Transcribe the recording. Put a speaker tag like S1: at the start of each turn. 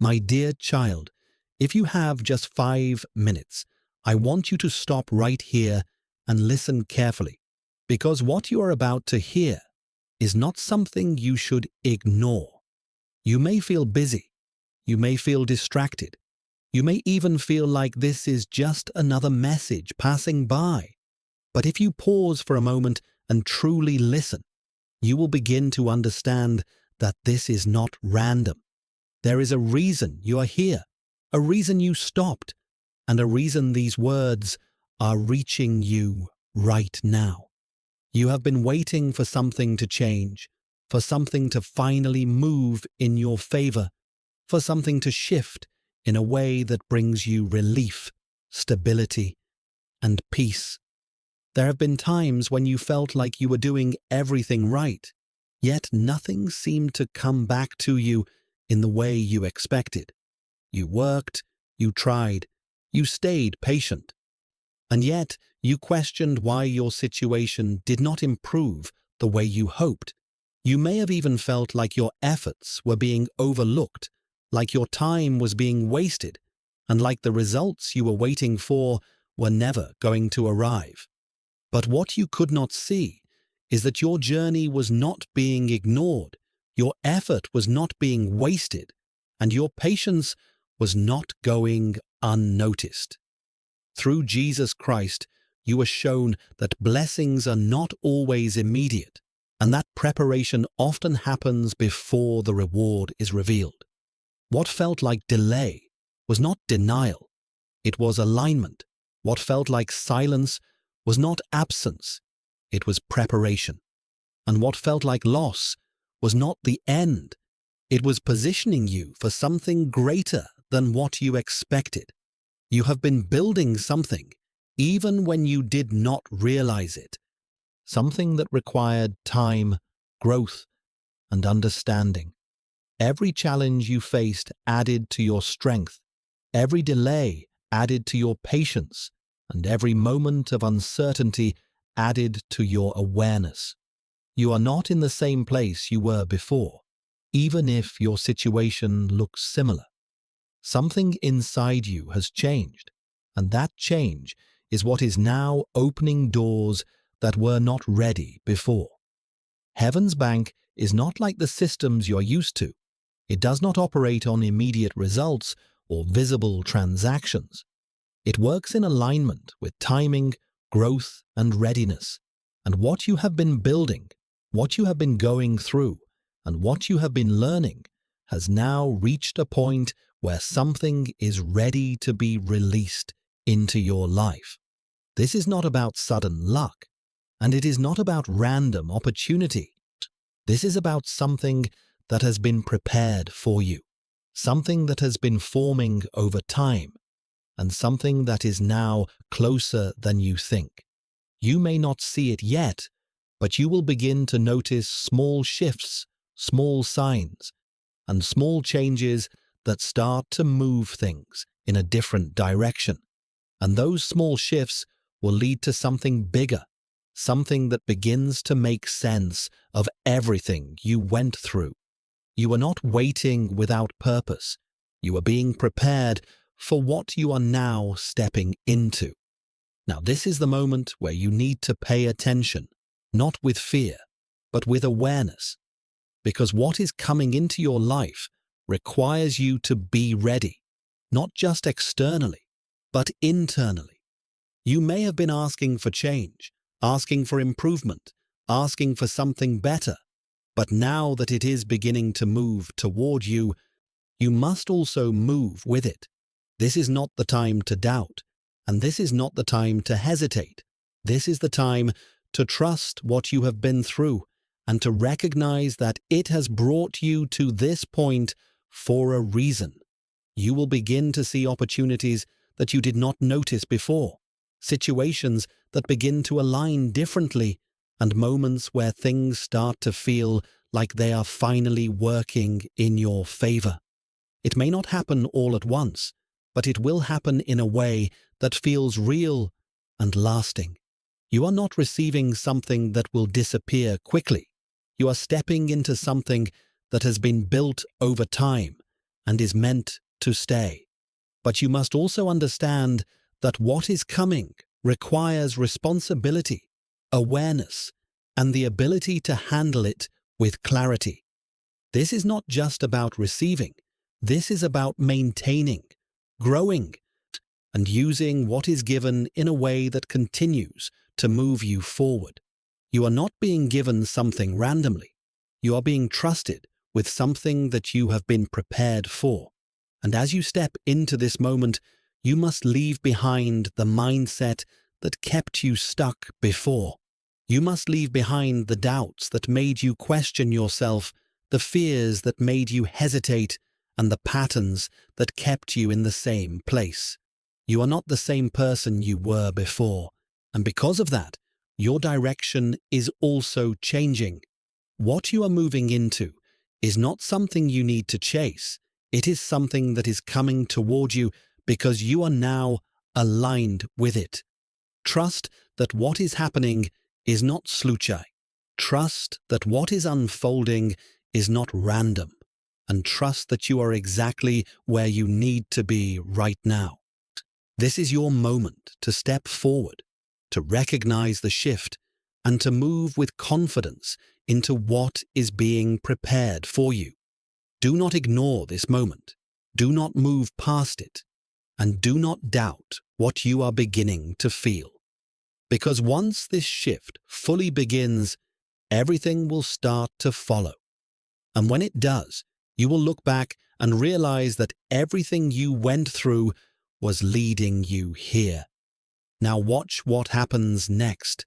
S1: My dear child, if you have just 5 minutes, I want you to stop right here and listen carefully, because what you are about to hear is not something you should ignore. You may feel busy, you may feel distracted, you may even feel like this is just another message passing by. But if you pause for a moment and truly listen, you will begin to understand that this is not random. There is a reason you are here, a reason you stopped, and a reason these words are reaching you right now. You have been waiting for something to change, for something to finally move in your favor, for something to shift in a way that brings you relief, stability, and peace. There have been times when you felt like you were doing everything right, yet nothing seemed to come back to you in the way you expected. You worked, you tried, you stayed patient, and yet you questioned why your situation did not improve the way you hoped. You may have even felt like your efforts were being overlooked, like your time was being wasted, and like the results you were waiting for were never going to arrive. But what you could not see is that your journey was not being ignored, your effort was not being wasted, and your patience was not going unnoticed. Through Jesus Christ, you are shown that blessings are not always immediate, and that preparation often happens before the reward is revealed. What felt like delay was not denial, it was alignment. What felt like silence was not absence, it was preparation. And what felt like loss was not the end, it was positioning you for something greater than what you expected. You have been building something, even when you did not realize it, something that required time, growth, and understanding. Every challenge you faced added to your strength, every delay added to your patience, and every moment of uncertainty added to your awareness. You are not in the same place you were before, even if your situation looks similar. Something inside you has changed, and that change is what is now opening doors that were not ready before. Heaven's Bank is not like the systems you're used to. It does not operate on immediate results or visible transactions. It works in alignment with timing, growth, and readiness. And what you have been building, what you have been going through, and what you have been learning has now reached a point where something is ready to be released into your life. This is not about sudden luck, and it is not about random opportunity. This is about something that has been prepared for you, something that has been forming over time, and something that is now closer than you think. You may not see it yet, but you will begin to notice small shifts, small signs, and small changes that start to move things in a different direction. And those small shifts will lead to something bigger, something that begins to make sense of everything you went through. You are not waiting without purpose. You are being prepared for what you are now stepping into. Now, this is the moment where you need to pay attention, not with fear, but with awareness, because what is coming into your life requires you to be ready, not just externally, but internally. You may have been asking for change, asking for improvement, asking for something better, but now that it is beginning to move toward you, you must also move with it. This is not the time to doubt, and this is not the time to hesitate. This is the time to trust what you have been through and to recognize that it has brought you to this point for a reason. You will begin to see opportunities that you did not notice before, situations that begin to align differently, and moments where things start to feel like they are finally working in your favor. It may not happen all at once, but it will happen in a way that feels real and lasting. You are not receiving something that will disappear quickly. You are stepping into something that has been built over time, and is meant to stay. But you must also understand that what is coming requires responsibility, awareness, and the ability to handle it with clarity. This is not just about receiving. This is about maintaining, growing, and using what is given in a way that continues to move you forward. You are not being given something randomly. You are being trusted with something that you have been prepared for. And as you step into this moment, you must leave behind the mindset that kept you stuck before. You must leave behind the doubts that made you question yourself, the fears that made you hesitate, and the patterns that kept you in the same place. You are not the same person you were before, and because of that, your direction is also changing. What you are moving into is not something you need to chase. It is something that is coming toward you because you are now aligned with it. Trust that what is happening is not sluchai. Trust that what is unfolding is not random. And trust that you are exactly where you need to be right now. This is your moment to step forward, to recognize the shift, and to move with confidence into what is being prepared for you. Do not ignore this moment. Do not move past it. And do not doubt what you are beginning to feel. Because once this shift fully begins, everything will start to follow. And when it does, you will look back and realize that everything you went through was leading you here. Now watch what happens next.